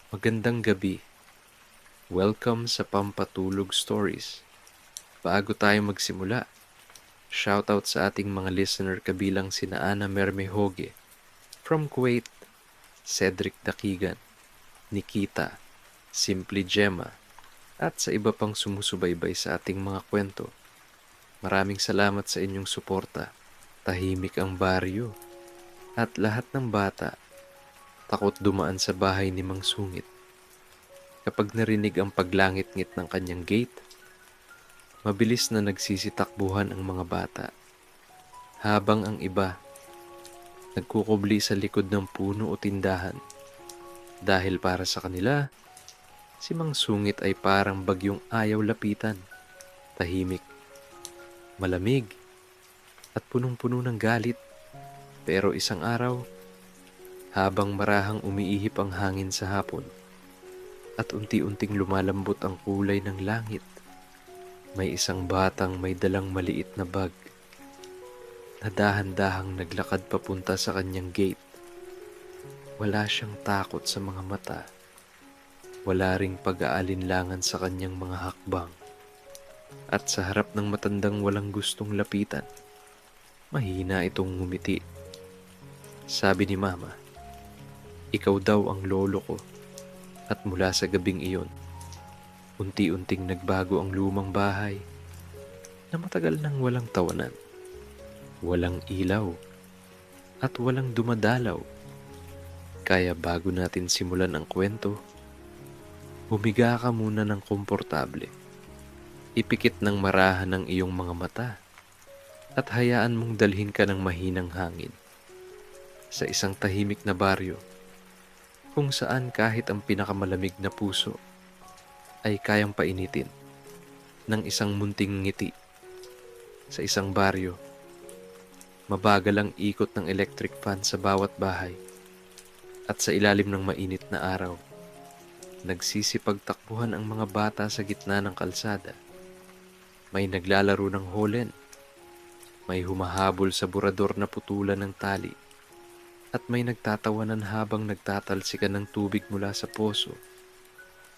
Magandang gabi. Welcome sa Pampatulog Stories. Bago tayo magsimula, shoutout sa ating mga listener kabilang sina Ana Mermehoge from Kuwait, Cedric Dakigan, Nikita, Simply Gemma, at sa iba pang sumusubaybay sa ating mga kwento. Maraming salamat sa inyong suporta. Tahimik ang baryo at lahat ng bata takot dumaan sa bahay ni Mang Sungit. Kapag narinig ang paglangit-ngit ng kanyang gate, mabilis na nagsisitakbuhan ang mga bata, habang ang iba nagkukubli sa likod ng puno o tindahan. Dahil para sa kanila, si Mang Sungit ay parang bagyong ayaw lapitan, tahimik, malamig, at punong-puno ng galit. Pero isang araw, habang marahang umiihip ang hangin sa hapon, at unti-unting lumalambot ang kulay ng langit, may isang batang may dalang maliit na bag na dahan-dahang naglakad papunta sa kanyang gate. Wala siyang takot sa mga mata. Wala ring pag-aalinlangan sa kanyang mga hakbang. At sa harap ng matandang walang gustong lapitan, mahina itong ngumiti. Sabi ni Mama, "Ikaw daw ang lolo ko." At mula sa gabing iyon, unti-unting nagbago ang lumang bahay na matagal nang walang tawanan, walang ilaw, at walang dumadalaw. Kaya bago natin simulan ang kwento, humiga ka muna ng komportable. Ipikit ng marahan ang iyong mga mata at hayaan mong dalhin ka ng mahinang hangin sa isang tahimik na baryo kung saan kahit ang pinakamalamig na puso ay kayang painitin ng isang munting ngiti. Sa isang baryo, mabagal ang ikot ng electric fan sa bawat bahay, at sa ilalim ng mainit na araw, nagsisipagtakbuhan ang mga bata sa gitna ng kalsada. May naglalaro ng holen, may humahabol sa burador na putulan ng tali, at may nagtatawanan habang nagtatalsikan ng tubig mula sa poso.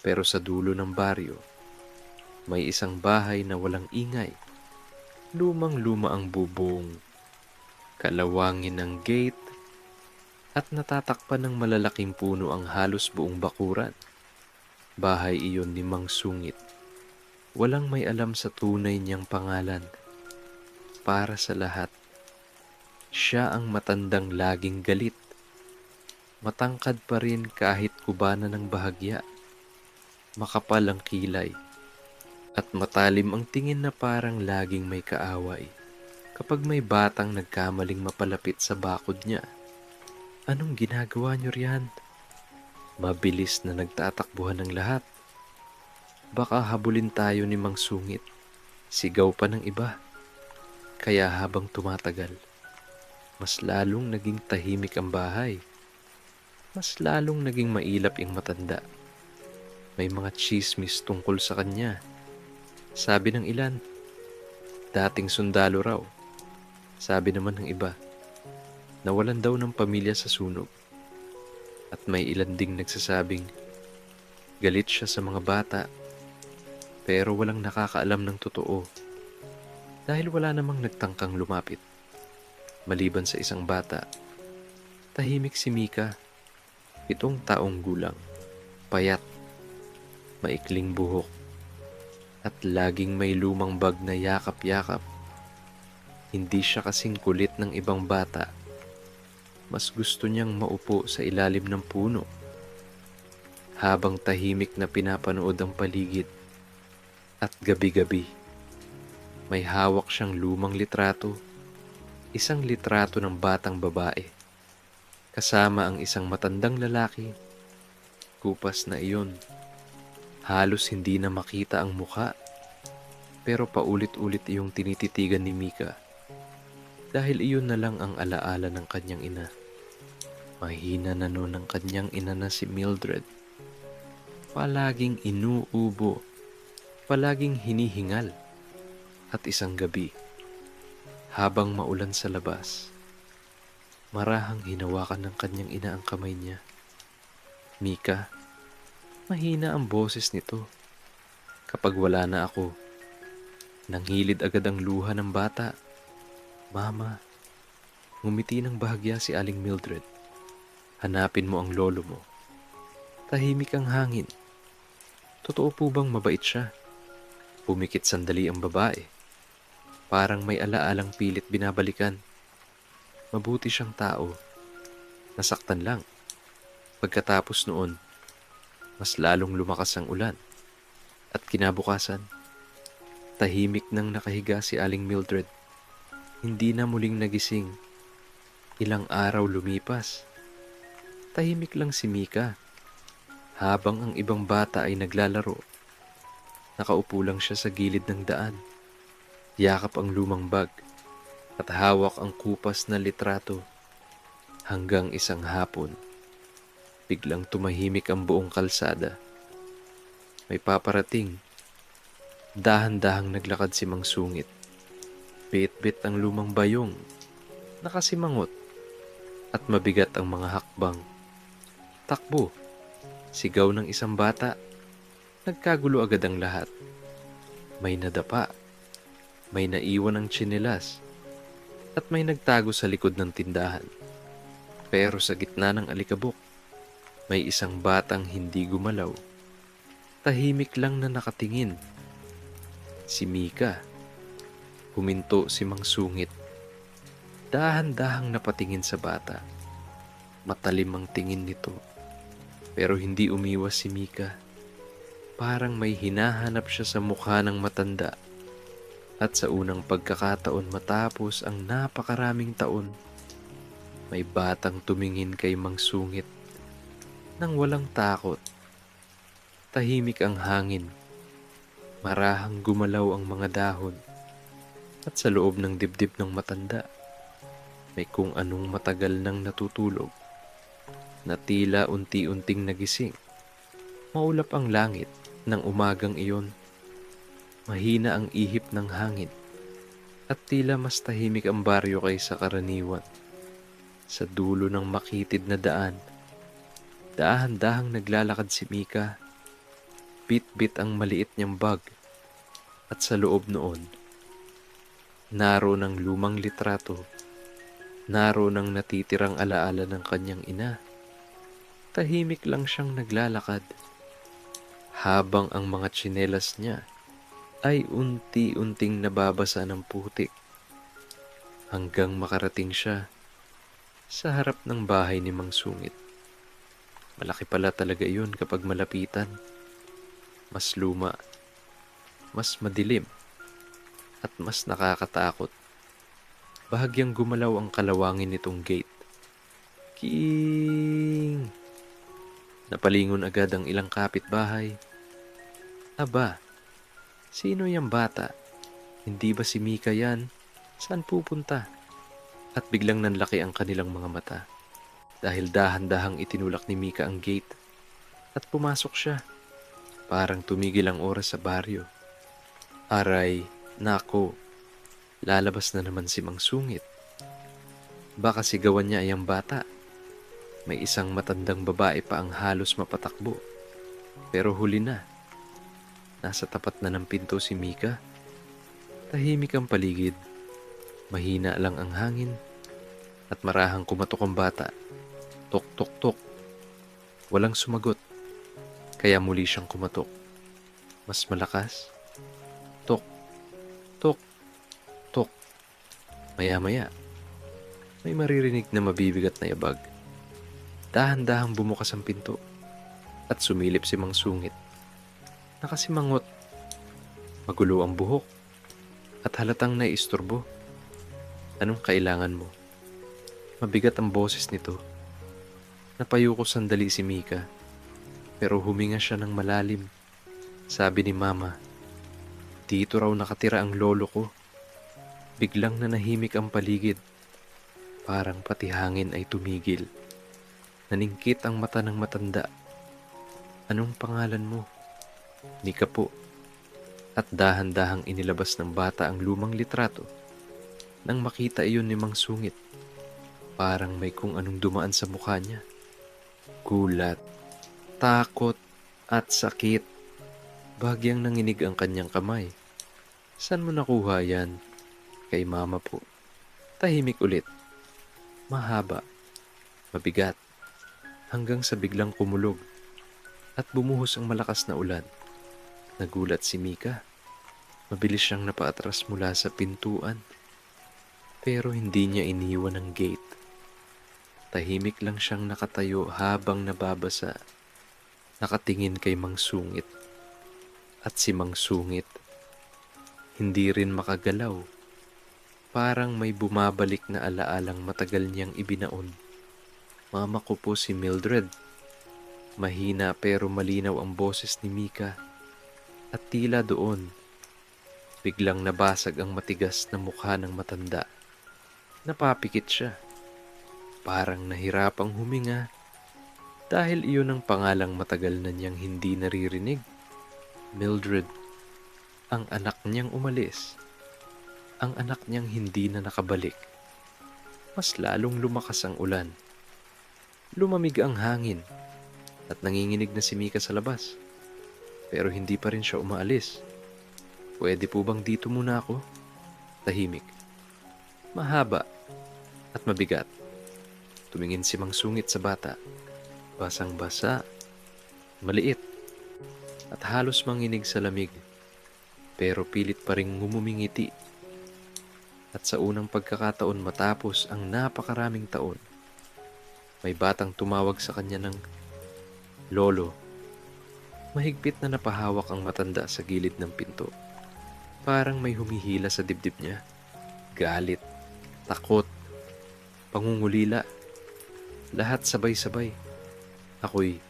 Pero sa dulo ng baryo, may isang bahay na walang ingay. Lumang-luma ang bubong, kalawangin ng gate, at natatakpan ng malalaking puno ang halos buong bakuran. Bahay iyon ni Mang Sungit. Walang may alam sa tunay niyang pangalan. Para sa lahat, siya ang matandang laging galit. Matangkad pa rin kahit kubana ng bahagya. Makapal ang kilay at matalim ang tingin na parang laging may kaaway. Kapag may batang nagkamaling mapalapit sa bakod niya, "Anong ginagawa niyo riyan?" Mabilis na nagtatakbuhan ng lahat. "Baka habulin tayo ni Mang Sungit." Sigaw pa ng iba. Kaya habang tumatagal, mas lalong naging tahimik ang bahay. Mas lalong naging mailap ang matanda. May mga chismis tungkol sa kanya. Sabi ng ilan, dating sundalo raw. Sabi naman ng iba, nawalan daw ng pamilya sa sunog. At may ilan ding nagsasabing, galit siya sa mga bata, pero walang nakakaalam ng totoo. Dahil wala namang nagtangkang lumapit. Maliban sa isang bata, tahimik si Mika, 7 taong gulang, payat, maikling buhok, at laging may lumang bag na yakap-yakap. Hindi siya kasing kulit ng ibang bata. Mas gusto niyang maupo sa ilalim ng puno habang tahimik na pinapanood ang paligid. At gabi-gabi, may hawak siyang lumang litrato, isang litrato ng batang babae, kasama ang isang matandang lalaki. Kupas na iyon. Halos hindi na makita ang muka, pero paulit-ulit iyong tinititigan ni Mika dahil iyon na lang ang alaala ng kanyang ina. Mahina na noon ang kanyang ina na si Mildred. Palaging inuubo, palaging hinihingal. At isang gabi, habang maulan sa labas, marahang hinawakan ng kanyang ina ang kamay niya. "Mika, Mahina ang boses nito. Kapag wala na ako, nanghilid agad ang luha ng bata. Mama, ngumiti ng bahagya si Aling Mildred. Hanapin mo ang lolo mo. Tahimik ang hangin. Totoo po bang mabait siya? Pumikit sandali ang babae. Parang may alaalang pilit binabalikan. Mabuti siyang tao. Nasaktan lang. Pagkatapos noon, mas lalong lumakas ang ulan. At kinabukasan, tahimik nang nakahiga si Aling Mildred. Hindi na muling nagising. Ilang araw lumipas. Tahimik lang si Mika. Habang ang ibang bata ay naglalaro, nakaupo lang siya sa gilid ng daan. Yakap ang lumang bag at hawak ang kupas na litrato. Hanggang isang hapon, biglang tumahimik ang buong kalsada. May paparating. Dahan-dahang naglakad si Mang Sungit. Bit-bit ang lumang bayong, nakasimangot, at mabigat ang mga hakbang. Takbo! Sigaw ng isang bata. Nagkagulo agad ang lahat. May nadapa, may naiwan ng tsinelas, at may nagtago sa likod ng tindahan. Pero sa gitna ng alikabok, may isang batang hindi gumalaw. Tahimik lang na nakatingin. Si Mika. Huminto si Mang Sungit. Dahan-dahang napatingin sa bata. Matalim ang tingin nito. Pero hindi umiwas si Mika. Parang may hinahanap siya sa mukha ng matanda. At sa unang pagkakataon matapos ang napakaraming taon, may batang tumingin kay Mang Sungit nang walang takot. Tahimik ang hangin. Marahang gumalaw ang mga dahon. At sa loob ng dibdib ng matanda, may kung anong matagal nang natutulog na tila unti-unting nagising. Maulap ang langit ng umagang iyon. Mahina ang ihip ng hangin at tila mas tahimik ang baryo kaysa karaniwan. Sa dulo ng makitid na daan, dahan-dahang naglalakad si Mika. Bit-bit ang maliit niyang bag at sa loob noon, naroon ang lumang litrato. Naroon ang natitirang alaala ng kanyang ina. Tahimik lang siyang naglalakad habang ang mga tsinelas niya ay unti-unting nababasa ng putik hanggang makarating siya sa harap ng bahay ni Mang Sungit. Malaki pala talaga iyon kapag malapitan. Mas luma, mas madilim, at mas nakakatakot. Bahagyang gumalaw ang kalawangin nitong gate. King! Napalingon agad ang ilang kapitbahay. Aba, sino yang bata? Hindi ba si Mika yan? Saan pupunta? At biglang nanlaki ang kanilang mga mata. Dahil dahan-dahang itinulak ni Mika ang gate. At pumasok siya. Parang tumigil ang oras sa baryo. Aray, nako, lalabas na naman si Mang Sungit. Baka sigawan niya ay ang bata. May isang matandang babae pa ang halos mapatakbo. Pero huli na. Nasa tapat na ng pinto si Mika. Tahimik ang paligid. Mahina lang ang hangin. At marahang kumatok ang bata. Tok, tok, tok. Walang sumagot. Kaya muli siyang kumatok. Mas malakas. Tok, tok, tok. Maya-maya, may maririnig na mabibigat na yabag. Dahan-dahang bumukas ang pinto at sumilip si Mang Sungit. Nakasimangot, magulo ang buhok at halatang naiistorbo. Anong kailangan mo? Mabigat ang boses nito. Napayuko sandali si Mika pero huminga siya ng malalim. Sabi ni Mama, dito raw nakatira ang lolo ko. Biglang nanahimik ang paligid. Parang pati hangin ay tumigil. Naningkit ang mata ng matanda. Anong pangalan mo? Mika po. At dahan-dahang inilabas ng bata ang lumang litrato. Nang makita iyon ni Mang Sungit, parang may kung anong dumaan sa mukha niya. Gulat, takot, at sakit. Bahagyang nanginig ang kanyang kamay. Saan mo nakuha yan? Kay mama po. Tahimik ulit. Mahaba. Mabigat. Hanggang sa biglang kumulog. At bumuhos ang malakas na ulan. Nagulat si Mika. Mabilis siyang napaatras mula sa pintuan. Pero hindi niya iniwan ang gate. Tahimik lang siyang nakatayo habang nababasa. Nakatingin kay Mang Sungit. At si Mang Sungit, hindi rin makagalaw. Parang may bumabalik na alaalang matagal niyang ibinaon. Mama ko po si Mildred. Mahina pero malinaw ang boses ni Mika. At tila doon, biglang nabasag ang matigas na mukha ng matanda. Napapikit siya. Parang nahirapang huminga dahil iyon ang pangalang matagal na niyang hindi naririnig. Mildred, ang anak niyang umalis. Ang anak niyang hindi na nakabalik. Mas lalong lumakas ang ulan. Lumamig ang hangin at nanginginig na si Mika sa labas. Pero hindi pa rin siya umaalis. Pwede po bang dito muna ako? Tahimik. Mahaba at mabigat. Tumingin si Mang Sungit sa bata. Basang-basa, maliit, at halos manginig sa lamig. Pero pilit pa rin ngumumingiti. At sa unang pagkakataon matapos ang napakaraming taon, may batang tumawag sa kanya ng Lolo. Mahigpit na napahawak ang matanda sa gilid ng pinto. Parang may humihila sa dibdib niya. Galit, takot, pangungulila. Lahat sabay-sabay. Ako'y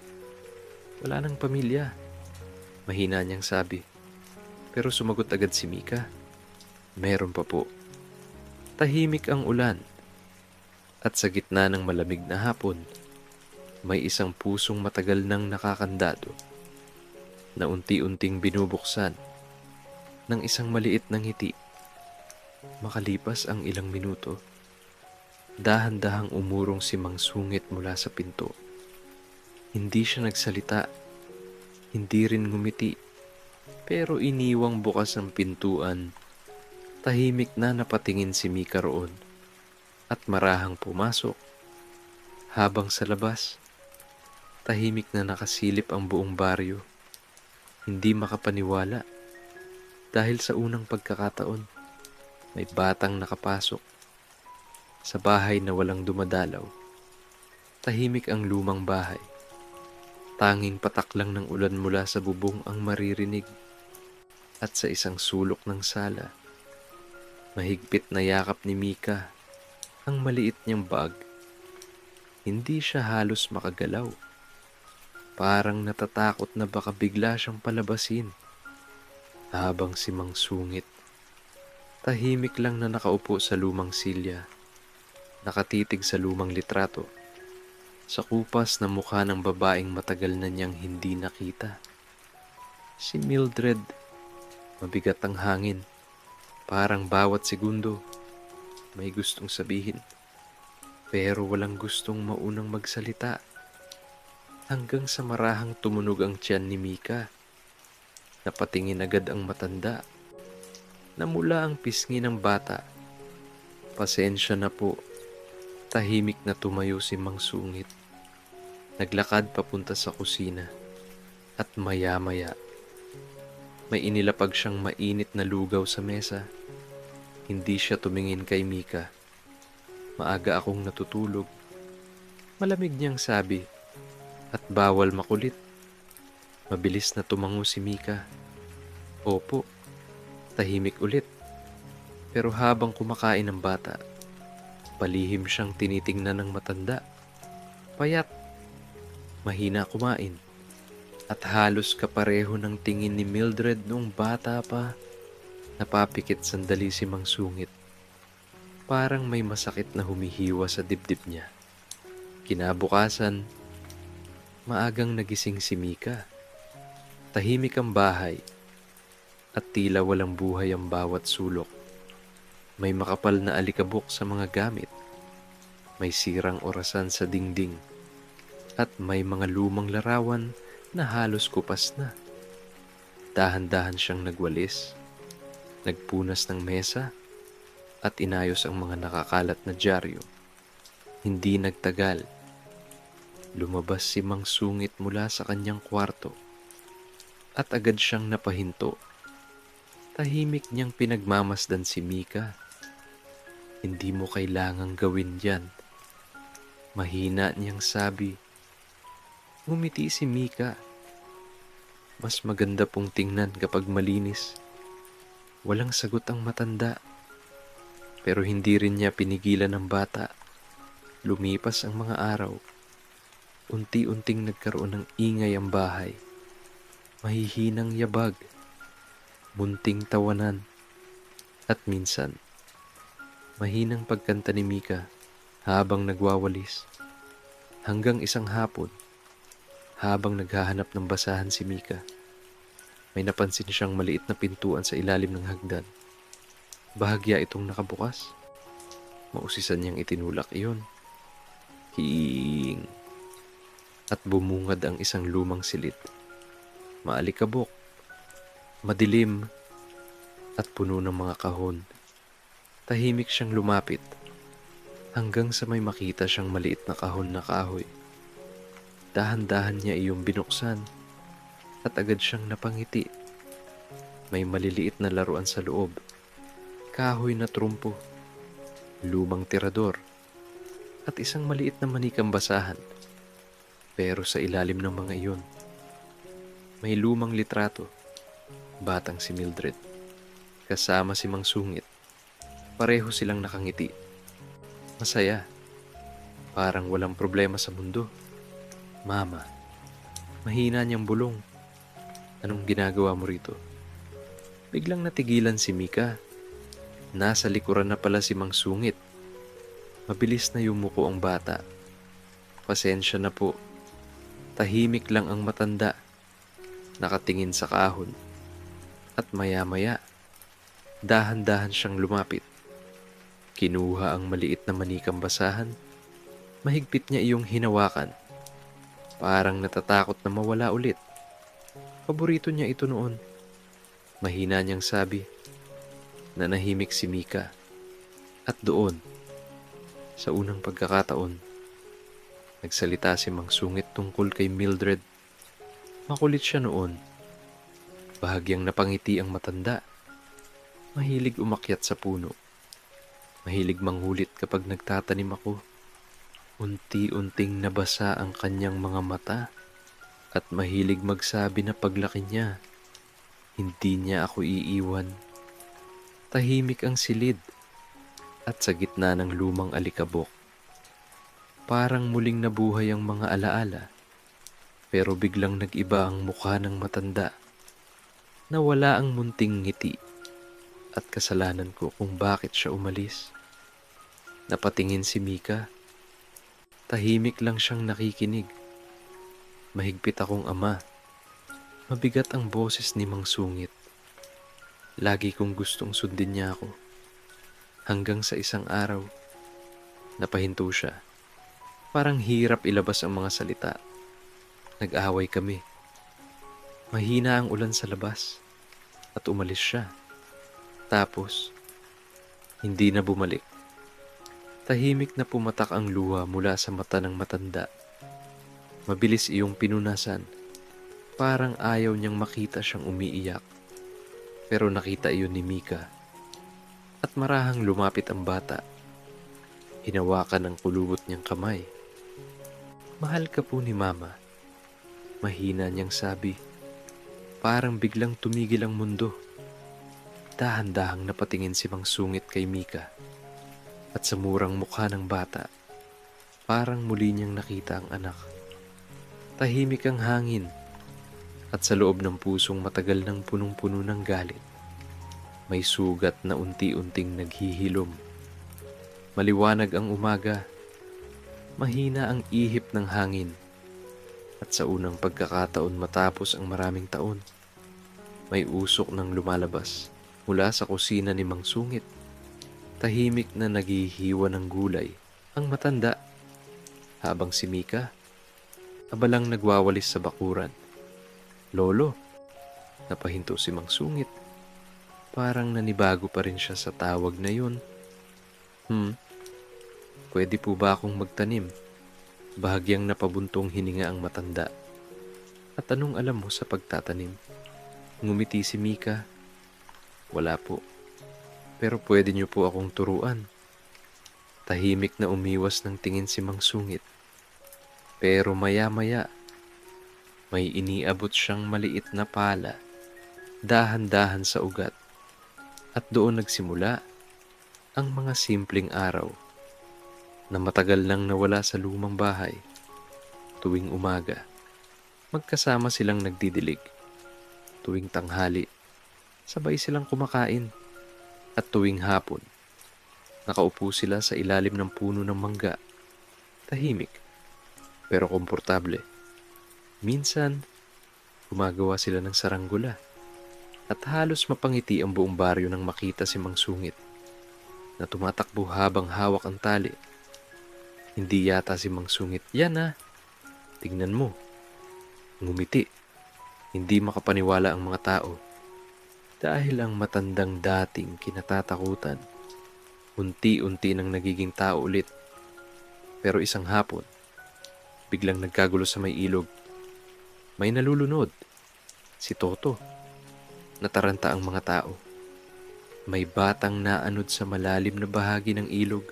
wala nang pamilya. Mahina niyang sabi. Pero sumagot agad si Mika. Meron pa po. Tahimik ang ulan. At sa gitna ng malamig na hapon, may isang pusong matagal nang nakakandado na unti-unting binubuksan ng isang maliit na ngiti. Makalipas ang ilang minuto, dahan-dahang umurong si Mang Sungit mula sa pinto. Hindi siya nagsalita, hindi rin ngumiti, pero iniwang bukas ang pintuan. Tahimik na napatingin si Mika roon at marahang pumasok. Habang sa labas, tahimik na nakasilip ang buong baryo. Hindi makapaniwala dahil sa unang pagkakataon, may batang nakapasok sa bahay na walang dumadalaw. Tahimik ang lumang bahay. Tanging patak lang ng ulan mula sa bubong ang maririnig. At sa isang sulok ng sala, mahigpit na yakap ni Mika ang maliit niyang bag. Hindi siya halos makagalaw. Parang natatakot na baka bigla siyang palabasin. Habang si Mang Sungit, tahimik lang na nakaupo sa lumang silya, nakatitig sa lumang litrato, sa kupas na mukha ng babaeng matagal na niyang hindi nakita. Si Mildred, mabigat ang hangin, parang bawat segundo may gustong sabihin, pero walang gustong maunang magsalita. Hanggang sa marahang tumunog ang tiyan ni Mika. Napatingin agad ang matanda. Namula ang pisngi ng bata. Pasensya na po. Tahimik na tumayo si Mang Sungit. Naglakad papunta sa kusina. At maya-maya, may inilapag siyang mainit na lugaw sa mesa. Hindi siya tumingin kay Mika. Maaga akong natutulog. Malamig niyang sabi. At bawal makulit. Mabilis na tumango si Mika. Opo, tahimik ulit. Pero habang kumakain ang bata, palihim siyang tinitingnan ng matanda. Payat, mahina kumain, at halos kapareho ng tingin ni Mildred noong bata pa. Napapikit sandali si Mang Sungit. Parang may masakit na humihiwa sa dibdib niya. Kinabukasan, maagang nagising si Mika. Tahimik ang bahay at tila walang buhay ang bawat sulok. May makapal na alikabok sa mga gamit. May sirang orasan sa dingding. At may mga lumang larawan na halos kupas na. Dahan-dahan siyang nagwalis, nagpunas ng mesa at inayos ang mga nakakalat na dyaryo. Hindi nagtagal, lumabas si Mang Sungit mula sa kanyang kwarto at agad siyang napahinto. Tahimik niyang pinagmamasdan si Mika. Hindi mo kailangang gawin yan. Mahina niyang sabi. Ngumiti si Mika. Mas maganda pong tingnan kapag malinis. Walang sagot ang matanda. Pero hindi rin niya pinigilan ng bata. Lumipas ang mga araw. Unti-unting nagkaroon ng ingay ang bahay. Mahihinang yabag, munting tawanan, at minsan, mahinang pagkanta ni Mika habang nagwawalis. Hanggang isang hapon, habang naghahanap ng basahan si Mika, may napansin siyang maliit na pintuan sa ilalim ng hagdan. Bahagya itong nakabukas. Mausisan niyang itinulak iyon. Hiing! At bumungad ang isang lumang silid. Maalikabok, madilim, at puno ng mga kahon. Tahimik siyang lumapit, hanggang sa may makita siyang maliit na kahon na kahoy. Dahan-dahan niya iyong binuksan, at agad siyang napangiti. May maliliit na laruan sa loob, kahoy na trumpo, lumang tirador, at isang maliit na manikang basahan. Pero sa ilalim ng mga iyon, may lumang litrato, batang si Mildred, kasama si Mang Sungit. Pareho silang nakangiti. Masaya, parang walang problema sa mundo. Mama, mahina niyang bulong. Anong ginagawa mo rito? Biglang natigilan si Mika. Nasa likuran na pala si Mang Sungit. Mabilis na yumuko ang bata. Pasensya na po. Tahimik lang ang matanda. Nakatingin sa kahon. At maya-maya, dahan-dahan siyang lumapit. Kinuha ang maliit na manikang basahan. Mahigpit niya iyong hinawakan. Parang natatakot na mawala ulit. Paborito niya ito noon. Mahina niyang sabi. Nanahimik si Mika. At doon, sa unang pagkakataon, nagsalita si Mang Sungit tungkol kay Mildred. Makulit siya noon. Bahagyang napangiti ang matanda. Mahilig umakyat sa puno. Mahilig manghulit kapag nagtatanim ako. Unti-unting nabasa ang kanyang mga mata. At mahilig magsabi na paglaki niya, hindi niya ako iiwan. Tahimik ang silid. At sa gitna ng lumang alikabok, parang muling nabuhay ang mga alaala. Pero biglang nag-iba ang mukha ng matanda. Nawala ang munting ngiti. At kasalanan ko kung bakit siya umalis. Napatingin si Mika. Tahimik lang siyang nakikinig. Mahigpit akong ama. Mabigat ang boses ni Mang Sungit. Lagi kong gustong sundin niya ako. Hanggang sa isang araw, napahinto siya. Parang hirap ilabas ang mga salita. Nag-away kami. Mahina ang ulan sa labas at umalis siya. Tapos, hindi na bumalik. Tahimik na pumatak ang luha mula sa mata ng matanda. Mabilis iyong pinunasan. Parang ayaw niyang makita siyang umiiyak. Pero nakita iyon ni Mika. At marahang lumapit ang bata. Hinawakan ang kulubot niyang kamay. Mahal ka po ni Mama. Mahina niyang sabi. Parang biglang tumigil ang mundo. Dahan-dahang napatingin si Mang Sungit kay Mika. At sa murang mukha ng bata, parang muli niyang nakita ang anak. Tahimik ang hangin. At sa loob ng pusong matagal ng punong-puno ng galit, may sugat na unti-unting naghihilom. Maliwanag ang umaga. Mahina ang ihip ng hangin. At sa unang pagkakataon matapos ang maraming taon, may usok nang lumalabas mula sa kusina ni Mang Sungit. Tahimik na naghihiwa ng gulay ang matanda, habang si Mika abalang nagwawalis sa bakuran. Lolo, napahinto si Mang Sungit. Parang nanibago pa rin siya sa tawag na yun. Pwede po ba akong magtanim? Bahagyang napabuntong hininga ang matanda. At anong alam mo sa pagtatanim? Ngumiti si Mika. Wala po. Pero pwede niyo po akong turuan. Tahimik na umiwas ng tingin si Mang Sungit. Pero maya-maya, may iniabot siyang maliit na pala, dahan-dahan sa ugat. At doon nagsimula ang mga simpleng araw na matagal nang nawala sa lumang bahay. Tuwing umaga, magkasama silang nagdidilig. Tuwing tanghali, sabay silang kumakain. At tuwing hapon, nakaupo sila sa ilalim ng puno ng mangga. Tahimik, pero komportable. Minsan, gumagawa sila ng saranggula. At halos mapangiti ang buong baryo nang makita si Mang Sungit na tumatakbo habang hawak ang tali. Hindi yata si Mang Sungit, "Yan ah, tingnan mo." Ngumiti. Hindi makapaniwala ang mga tao. Dahil ang matandang dating kinatatakutan, unti-unti nang nagiging tao ulit. Pero isang hapon, biglang nagkagulo sa may ilog. May nalulunod. Si Toto. Nataranta ang mga tao. May batang naanod sa malalim na bahagi ng ilog.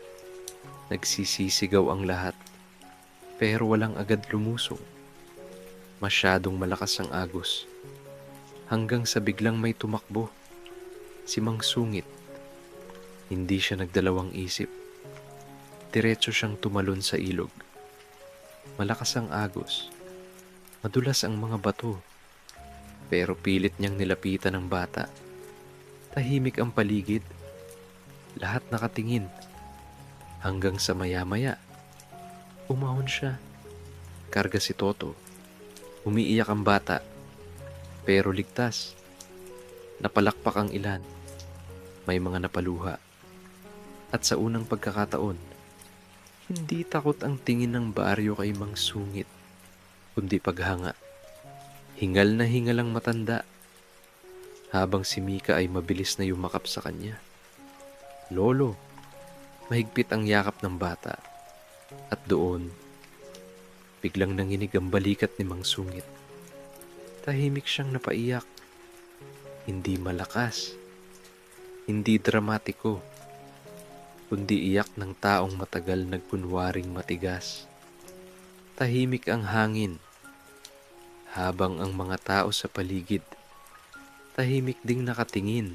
Nagsisisigaw ang lahat. Pero walang agad lumusong. Masyadong malakas ang agos. Hanggang sa biglang may tumakbo. Si Mang Sungit. Hindi siya nagdalawang isip. Diretso siyang tumalon sa ilog. Malakas ang agos. Madulas ang mga bato. Pero pilit niyang nilapitan ang bata. Tahimik ang paligid. Lahat nakatingin. Hanggang sa maya-maya, umahon siya. Karga si Toto. Umiiyak ang bata. Pero ligtas. Napalakpak ang ilan. May mga napaluha. At sa unang pagkakataon, hindi takot ang tingin ng baryo kay Mang Sungit, kundi paghanga. Hingal na hingal ang matanda, habang si Mika ay mabilis na yumakap sa kanya. "Lolo," mahigpit ang yakap ng bata. At doon, biglang nanginig ang balikat ni Mang Sungit. Tahimik siyang napaiyak. Hindi malakas, hindi dramatiko, kundi iyak ng taong matagal nagkunwaring matigas. Tahimik ang hangin, habang ang mga tao sa paligid, tahimik ding nakatingin.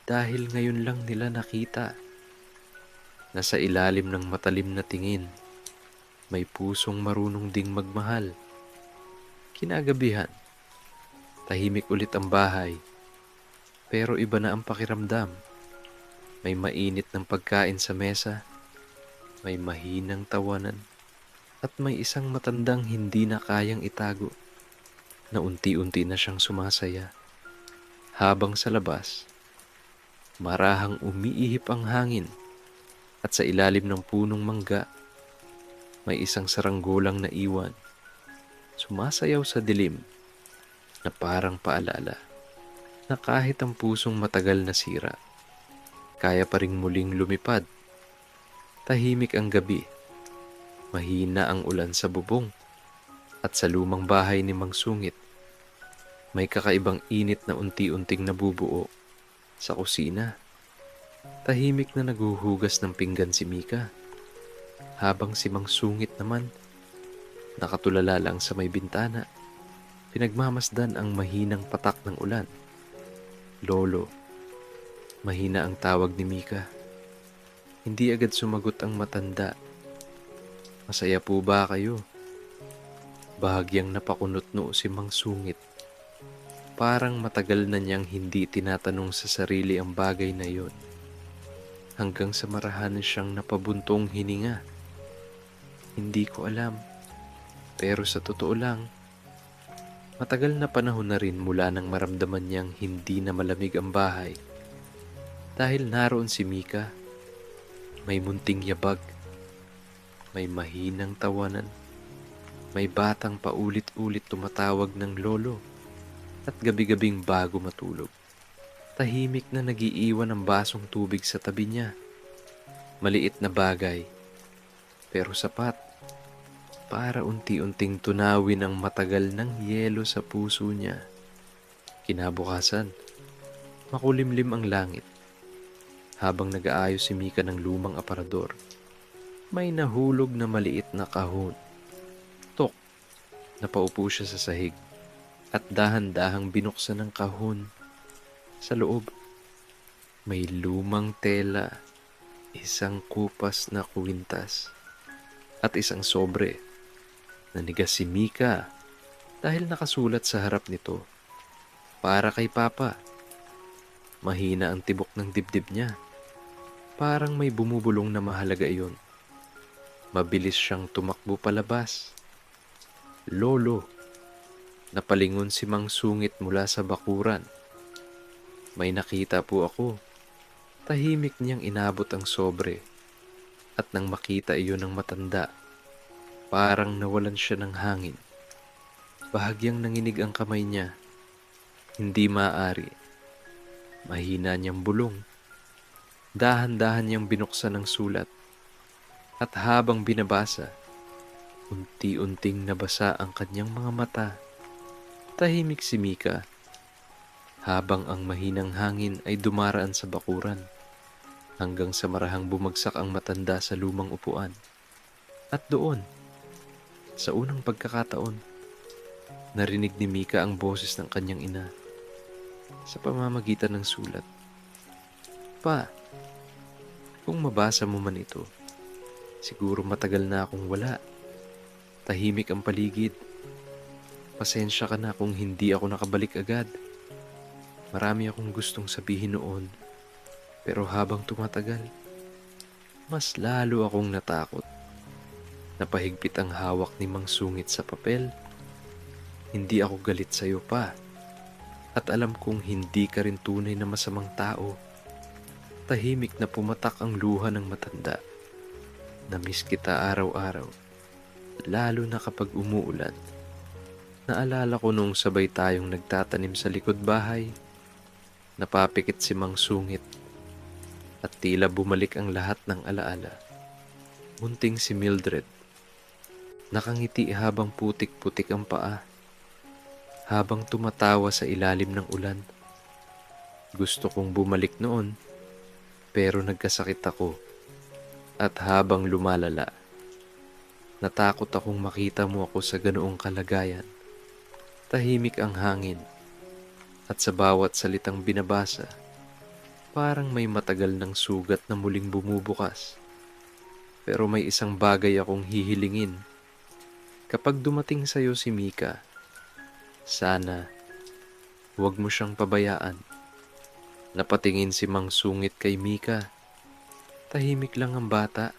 Dahil ngayon lang nila nakita na sa ilalim ng matalim na tingin, may pusong marunong ding magmahal. Kinagabihan, tahimik ulit ang bahay, pero iba na ang pakiramdam. May mainit ng pagkain sa mesa, may mahinang tawanan, at may isang matandang hindi na kayang itago na unti-unti na siyang sumasaya. Habang sa labas, marahang umiihip ang hangin at sa ilalim ng punong mangga, may isang saranggolang naiwan. Sumasayaw sa dilim na parang paalala na kahit ang pusong matagal na sira, kaya pa ring muling lumipad. Tahimik ang gabi. Mahina ang ulan sa bubong. At sa lumang bahay ni Mang Sungit, may kakaibang init na unti-unting nabubuo sa kusina. Tahimik na naghuhugas ng pinggan si Mika, habang si Mang Sungit naman nakatulala lang sa may bintana. Pinagmamasdan ang mahinang patak ng ulan. "Lolo," mahina ang tawag ni Mika. Hindi agad sumagot ang matanda. "Masaya po ba kayo?" Bahagyang napakunot-no si Mang Sungit. Parang matagal na niyang hindi tinatanong sa sarili ang bagay na yon. Hanggang sa marahan siyang napabuntong hininga. "Hindi ko alam. Pero sa totoo lang, matagal na panahon na rin mula nang maramdaman niyang hindi na malamig ang bahay. Dahil naroon si Mika, may munting yabag, may mahinang tawanan, May batang paulit-ulit tumatawag ng lolo at gabi-gabing bago matulog. Tahimik na nagiiwan ng basong tubig sa tabi niya. Maliit na bagay, pero sapat para unti-unting tunawin ang matagal ng yelo sa puso niya. Kinabukasan, makulimlim ang langit. Habang nag-aayos si Mika ng lumang aparador, may nahulog na maliit na kahon. Tok, napaupo siya sa sahig at dahan-dahang binuksan ng kahon. Sa loob, may lumang tela, isang kupas na kwintas, at isang sobre. Nanigas si Mika dahil nakasulat sa harap nito, "Para kay Papa." Mahina ang tibok ng dibdib niya. Parang may bumubulong na mahalaga iyon. Mabilis siyang tumakbo palabas. "Lolo," napalingon si Mang Sungit mula sa bakuran. "May nakita po ako." Tahimik niyang inabot ang sobre at nang makita iyon ng matanda, parang nawalan siya ng hangin. Bahagyang nanginig ang kamay niya. Hindi maaari. Mahina niyang bulong. Dahan-dahan niyang binuksan ang sulat. At habang binabasa, unti-unting nabasa ang kanyang mga mata. Tahimik si Mika habang ang mahinang hangin ay dumaraan sa bakuran hanggang sa marahang bumagsak ang matanda sa lumang upuan. At doon, sa unang pagkakataon, narinig ni Mika ang boses ng kanyang ina sa pamamagitan ng sulat. "Pa, kung mabasa mo man ito, siguro matagal na akong wala. Tahimik ang paligid. Pasensya ka na kung hindi ako nakabalik agad. Marami akong gustong sabihin noon, pero habang tumatagal, mas lalo akong natakot." Napahigpit ang hawak ni Mang Sungit sa papel. "Hindi ako galit sa'yo, Pa. At alam kong hindi ka rin tunay na masamang tao." Tahimik na pumatak ang luha ng matanda. "Namiss kita araw-araw, lalo na kapag umuulan. Naalala ko nung sabay tayong nagtatanim sa likod bahay." Napapikit si Mang Sungit at tila bumalik ang lahat ng alaala. Munting si Mildred. Nakangiti habang putik-putik ang paa. Habang tumatawa sa ilalim ng ulan. Gusto kong bumalik noon, pero nagkasakit ako. At habang lumalala, natakot akong makita mo ako sa ganoong kalagayan. Tahimik ang hangin, at sa bawat salitang binabasa, parang may matagal ng sugat na muling bumubukas. Pero may isang bagay akong hihilingin. Kapag dumating sa'yo si Mika, sana huwag mo siyang pabayaan. Napatingin si Mang Sungit kay Mika. Tahimik lang ang bata,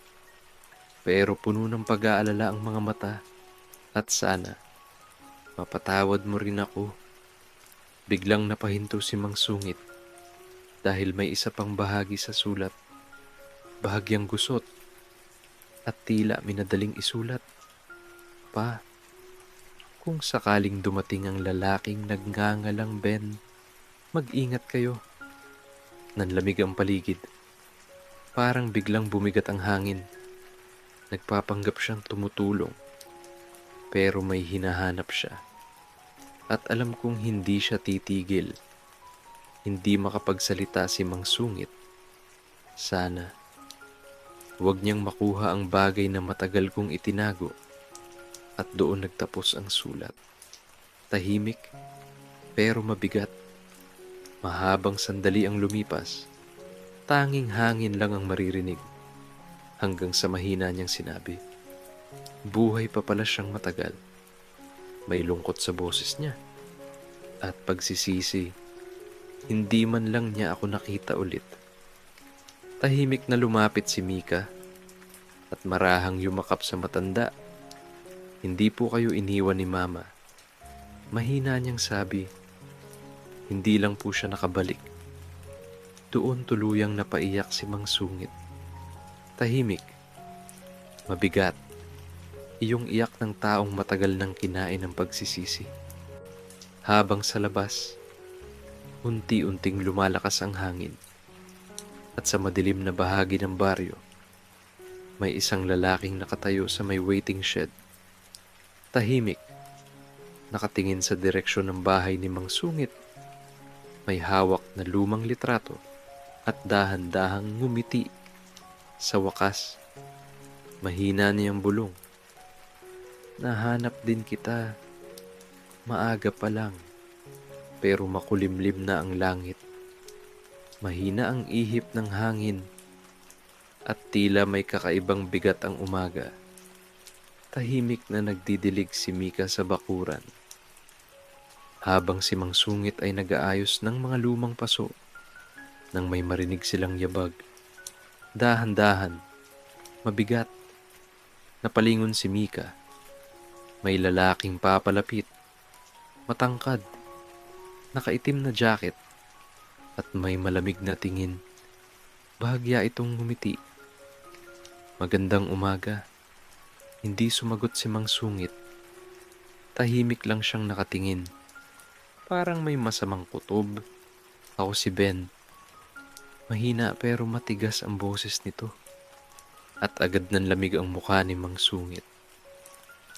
pero puno ng pag-aalala ang mga mata. At sana mapatawad mo rin ako. Biglang napahinto si Mang Sungit dahil may isa pang bahagi sa sulat. Bahagyang gusot at tila minadaling isulat. "Pa, kung sakaling dumating ang lalaking nagngangalang Ben, mag-ingat kayo." Nanlamig ang paligid. Parang biglang bumigat ang hangin. Nagpapanggap siyang tumutulong, pero may hinahanap siya. At alam kong hindi siya titigil. Hindi makapagsalita si Mang Sungit. Sana huwag niyang makuha ang bagay na matagal kong itinago. At doon nagtapos ang sulat. Tahimik, pero mabigat. Mahabang sandali ang lumipas. Tanging hangin lang ang maririnig. Hanggang sa mahina niyang sinabi, "Buhay pa pala siyang matagal." May lungkot sa boses niya. At pagsisisi, hindi man lang niya ako nakita ulit. Tahimik na lumapit si Mika at marahang yumakap sa matanda. "Hindi po kayo iniwan ni Mama." Mahina niyang sabi. Hindi lang po siya nakabalik. Doon tuluyang napaiyak si Mang Sungit. Tahimik, mabigat, iyong iyak ng taong matagal nang kinain ng pagsisisi. Habang sa labas, unti-unting lumalakas ang hangin at sa madilim na bahagi ng baryo, may isang lalaking nakatayo sa may waiting shed. Tahimik, nakatingin sa direksyon ng bahay ni Mang Sungit. May hawak na lumang litrato at dahan-dahang ngumiti. Sa wakas, mahina niyang bulong. Nahanap din kita, maaga pa lang, pero makulimlim na ang langit. Mahina ang ihip ng hangin at tila may kakaibang bigat ang umaga. Tahimik na nagdidilig si Mika sa bakuran, habang si Mang Sungit ay nag-aayos ng mga lumang paso. Nang may marinig silang yabag, dahan-dahan, mabigat, napalingon si Mika. May lalaking papalapit, matangkad, nakaitim na jacket, at may malamig na tingin. Bahagya itong ngumiti. Magandang umaga. Hindi sumagot si Mang Sungit. Tahimik lang siyang nakatingin. Parang may masamang kutob. Ako si Ben. Mahina pero matigas ang boses nito. At agad nanlamig ang mukha ni Mang Sungit.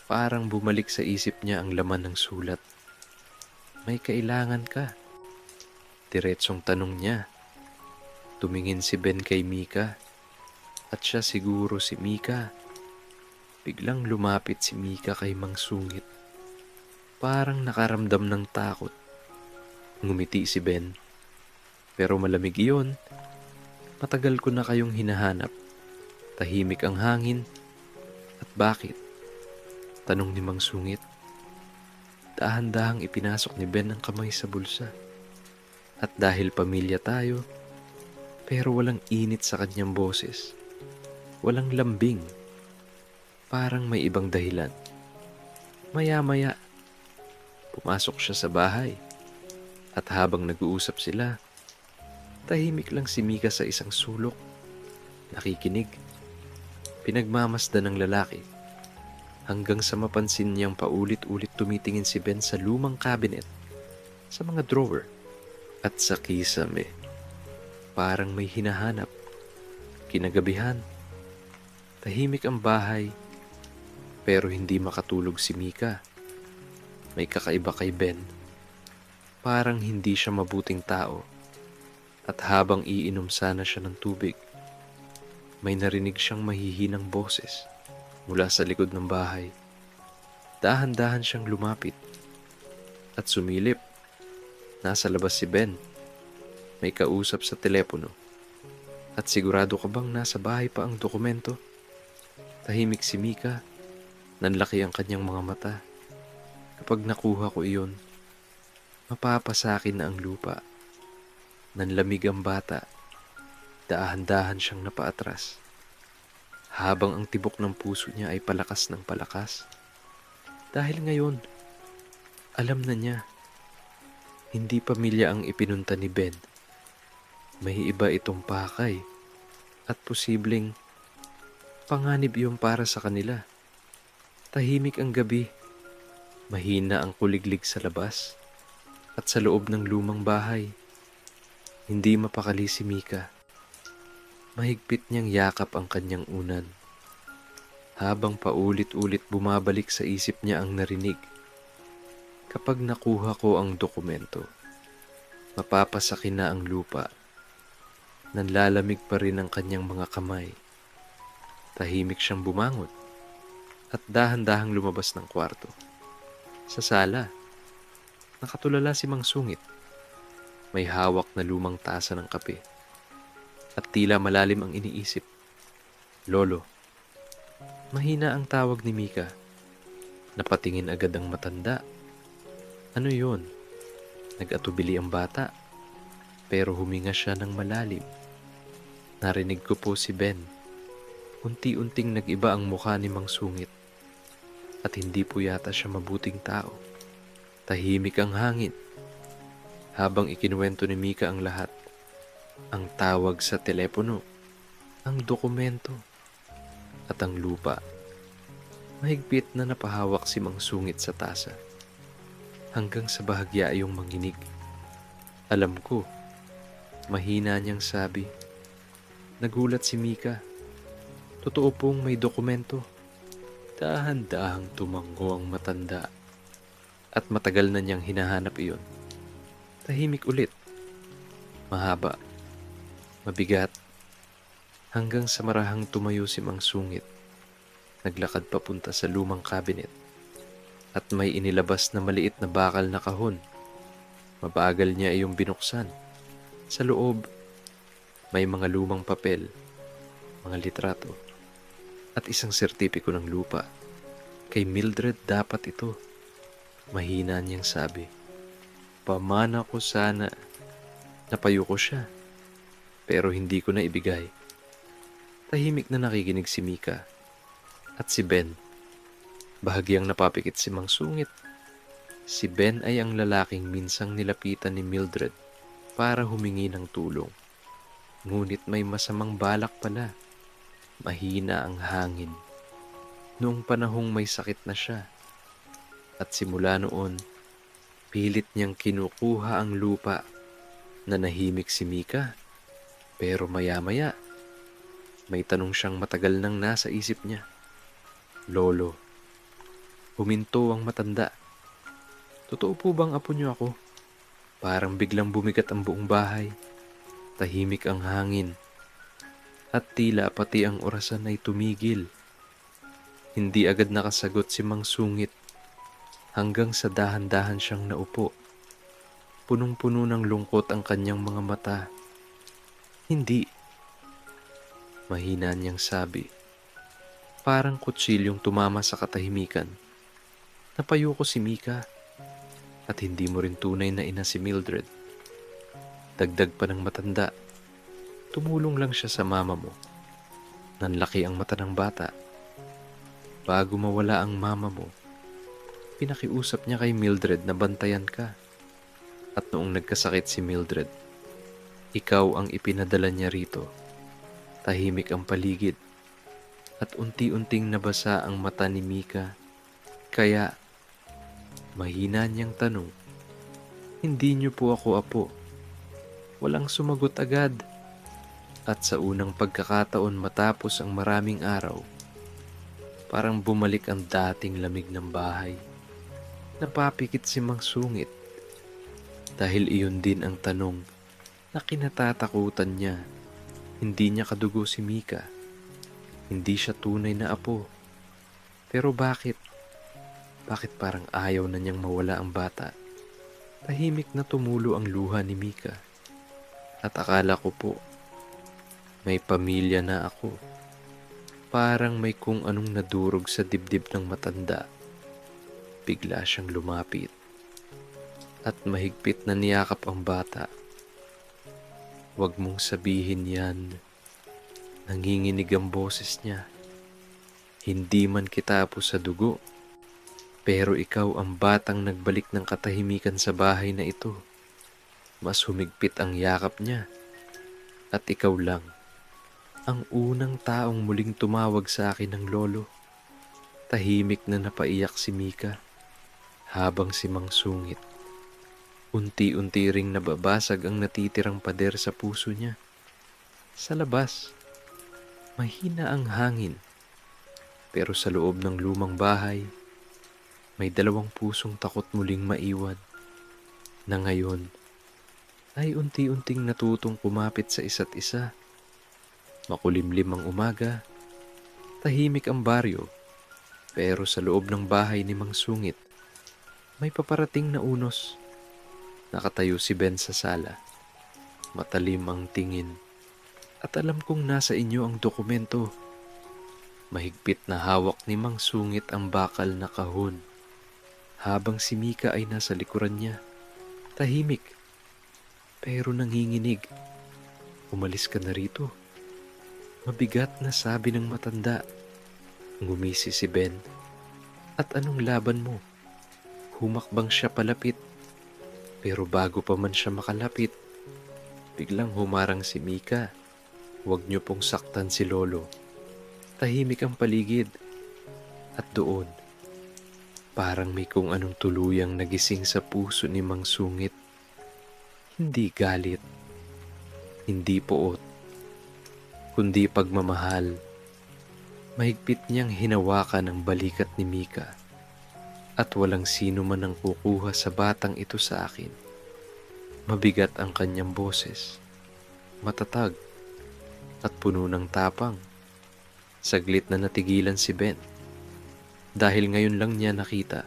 Parang bumalik sa isip niya ang laman ng sulat. May kailangan ka? Diretsong tanong niya. Tumingin si Ben kay Mika. At siya siguro si Mika. Biglang lumapit si Mika kay Mang Sungit. Parang nakaramdam ng takot. Ngumiti si Ben. Pero malamig iyon. Matagal ko na kayong hinahanap. Tahimik ang hangin. At bakit? Tanong ni Mang Sungit. Dahan-dahang ipinasok ni Ben ang kamay sa bulsa. At dahil pamilya tayo, pero walang init sa kanyang boses. Walang lambing. Parang may ibang dahilan. Maya-maya, pumasok siya sa bahay. At habang nag-uusap sila, tahimik lang si Mika sa isang sulok. Nakikinig. Pinagmamasdan ng lalaki. Hanggang sa mapansin niyang paulit-ulit tumitingin si Ben sa lumang cabinet, sa mga drawer, at sa kisame. Parang may hinahanap. Kinagabihan. Tahimik ang bahay, pero hindi makatulog si Mika. May kakaiba kay Ben. Parang hindi siya mabuting tao. At habang iinom sana siya ng tubig, may narinig siyang mahihinang boses mula sa likod ng bahay. Dahan-dahan siyang lumapit at sumilip. Nasa labas si Ben. May kausap sa telepono. At sigurado ka bang nasa bahay pa ang dokumento? Tahimik si Mika. Nanlaki ang kanyang mga mata. Kapag nakuha ko iyon, mapapasakin na ang lupa. Nanlamig ang bata. Dahan-dahan siyang napaatras. Habang ang tibok ng puso niya ay palakas ng palakas. Dahil ngayon, alam na niya, hindi pamilya ang ipinunta ni Ben. May iba itong pakay at posibleng panganib iyon para sa kanila. Tahimik ang gabi. Mahina ang kuliglig sa labas at sa loob ng lumang bahay. Hindi mapakali si Mika. Mahigpit niyang yakap ang kanyang unan. Habang paulit-ulit bumabalik sa isip niya ang narinig. Kapag nakuha ko ang dokumento, mapapasakin na ang lupa. Nanlalamig pa rin ang kanyang mga kamay. Tahimik siyang bumangon at dahan-dahang lumabas ng kwarto. Sa sala, nakatulala si Mang Sungit. May hawak na lumang tasa ng kape. At tila malalim ang iniisip. Lolo. Mahina ang tawag ni Mika. Napatingin agad ang matanda. Ano yun? Nag-atubili ang bata. Pero huminga siya ng malalim. Narinig ko po si Ben. Unti-unting nag-iba ang mukha ni Mang Sungit. At hindi po yata siya mabuting tao. Tahimik ang hangin. Habang ikinuwento ni Mika ang lahat. Ang tawag sa telepono, ang dokumento, at ang lupa. Mahigpit na napahawak si Mang Sungit sa tasa hanggang sa bahagya yung manginig. Alam ko, mahina niyang sabi. Nagulat si Mika. Totoo pong may dokumento. Dahan-dahang tumango ang matanda at matagal na niyang hinahanap iyon. Tahimik ulit. Mahaba. Mabigat. Hanggang sa marahang tumayo si Mang Sungit. Naglakad papunta sa lumang kabinet at may inilabas na maliit na bakal na kahon. Mabagal niya iyong binuksan. Sa loob, may mga lumang papel, mga litrato, at isang sertipiko ng lupa. Kay Mildred dapat ito. Mahina niyang sabi. Pamana ko sana. Napayo ko siya, pero hindi ko na ibigay. Tahimik na nakikinig si Mika at si Ben. Bahagyang napapikit si Mang Sungit. Si Ben ay ang lalaking minsang nilapitan ni Mildred para humingi ng tulong. Ngunit may masamang balak pala. Mahina ang hangin. Noong panahong may sakit na siya. At simula noon, pilit niyang kinukuha ang lupa. Nanahimik si Mika. Pero maya-maya, may tanong siyang matagal nang nasa isip niya. Lolo. Huminto ang matanda. Totoo po bang apo niyo ako? Parang biglang bumigat ang buong bahay. Tahimik ang hangin. At tila pati ang orasan ay tumigil. Hindi agad nakasagot si Mang Sungit. Hanggang sa dahan-dahan siyang naupo. Punong-puno ng lungkot ang kanyang mga mata. Hindi. Mahina niyang sabi. Parang kutsilyong tumama sa katahimikan. Napayo ko si Mika. At hindi mo rin tunay na ina si Mildred. Dagdag pa ng matanda. Tumulong lang siya sa mama mo. Nanlaki ang mata ng bata. Bago mawala ang mama mo, pinakiusap niya kay Mildred na bantayan ka. At noong nagkasakit si Mildred, ikaw ang ipinadala niya rito. Tahimik ang paligid. At unti-unting nabasa ang mata ni Mika. Kaya, mahina niyang tanong, hindi niyo po ako apo. Walang sumagot agad. At sa unang pagkakataon matapos ang maraming araw, parang bumalik ang dating lamig ng bahay. Napapikit si Mang Sungit. Dahil iyon din ang tanong na kinatatakutan niya. Hindi niya kadugo si Mika. Hindi siya tunay na apo. Pero bakit? Bakit parang ayaw na niyang mawala ang bata? Tahimik na tumulo ang luha ni Mika. At akala ko po, may pamilya na ako. Parang may kung anong nadurog sa dibdib ng matanda. Bigla siyang lumapit. At mahigpit na niyakap ang bata. Huwag mong sabihin yan. Nanginginig ang boses niya. Hindi man kita apo sa dugo. Pero ikaw ang batang nagbalik ng katahimikan sa bahay na ito. Mas humigpit ang yakap niya. At ikaw lang, ang unang taong muling tumawag sa akin ng lolo. Tahimik na napaiyak si Mika, habang si Mang Sungit. Unti-unti ring nababasag ang natitirang pader sa puso niya. Sa labas, mahina ang hangin. Pero sa loob ng lumang bahay, may dalawang pusong takot muling maiwan na ngayon ay unti-unting natutong kumapit sa isa't isa. Makulimlim ang umaga, tahimik ang baryo, pero sa loob ng bahay ni Mang Sungit, may paparating na unos. Nakatayo si Ben sa sala, matalim ang tingin, at alam kong nasa inyo ang dokumento. Mahigpit na hawak ni Mang Sungit ang bakal na kahon, habang si Mika ay nasa likuran niya. Tahimik, pero nanginginig. Umalis ka na rito. Mabigat na sabi ng matanda. Ngumisi si Ben. At anong laban mo? Humakbang siya palapit. Pero bago pa man siya makalapit, biglang humarang si Mika. Huwag niyo pong saktan si Lolo. Tahimik ang paligid. At doon, parang may kung anong tuluyang nagising sa puso ni Mang Sungit. Hindi galit, hindi poot, kundi pagmamahal. Mahigpit niyang hinawakan ang balikat ni Mika at walang sino man ang kukuha sa batang ito sa akin. Mabigat ang kanyang boses, matatag at puno ng tapang. Saglit na natigilan si Ben dahil ngayon lang niya nakita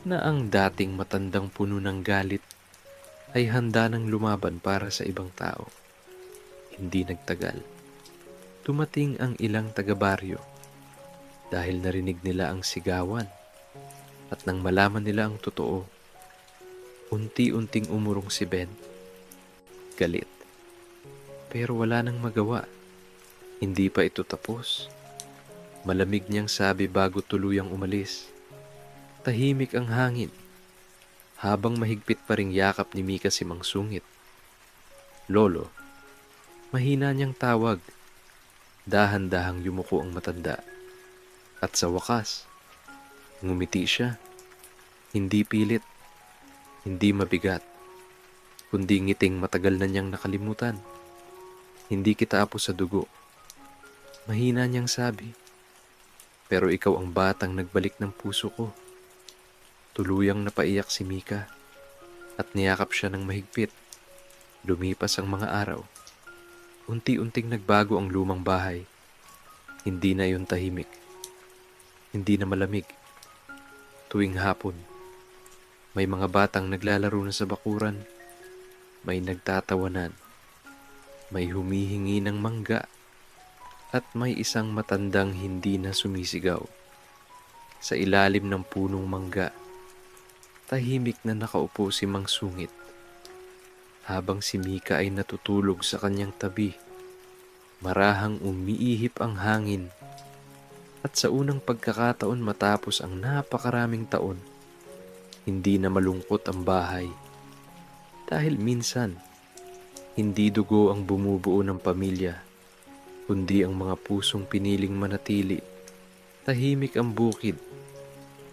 na ang dating matandang puno ng galit ay handa ng lumaban para sa ibang tao. Hindi nagtagal. Dumating ang ilang taga-baryo dahil narinig nila ang sigawan at nang malaman nila ang totoo, unti-unting umurong si Ben. Galit. Pero wala nang magawa. Hindi pa ito tapos. Malamig niyang sabi bago tuluyang umalis. Tahimik ang hangin habang mahigpit pa ring yakap ni Mika si Mang Sungit. Lolo, mahina niyang tawag. Dahan-dahang yumuko ang matanda. At sa wakas, ngumiti siya. Hindi pilit, hindi mabigat, kundi ngiting matagal na niyang nakalimutan. Hindi kita apo sa dugo. Mahina niyang sabi. Pero ikaw ang batang nagbalik ng puso ko. Tuluyang napaiyak si Mika at niyakap siya ng mahigpit. Lumipas ang mga araw. Unti-unting nagbago ang lumang bahay. Hindi na iyon tahimik. Hindi na malamig. Tuwing hapon, may mga batang naglalaro na sa bakuran. May nagtatawanan. May humihingi ng mangga. At may isang matandang hindi na sumisigaw. Sa ilalim ng punong mangga, tahimik na nakaupo si Mang Sungit. Habang si Mika ay natutulog sa kanyang tabi, marahang umiihip ang hangin. At sa unang pagkakataon matapos ang napakaraming taon, hindi na malungkot ang bahay. Dahil minsan, hindi dugo ang bumubuo ng pamilya, kundi ang mga pusong piniling manatili. Tahimik ang bukid,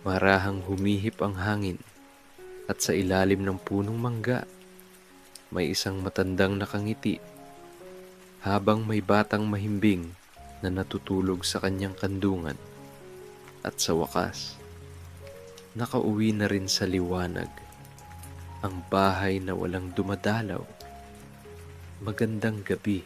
marahang humihip ang hangin, at sa ilalim ng punong mangga, may isang matandang nakangiti, habang may batang mahimbing na natutulog sa kanyang kandungan. At sa wakas, nakauwi na rin sa liwanag ang bahay na walang dumadalaw. Magandang gabi.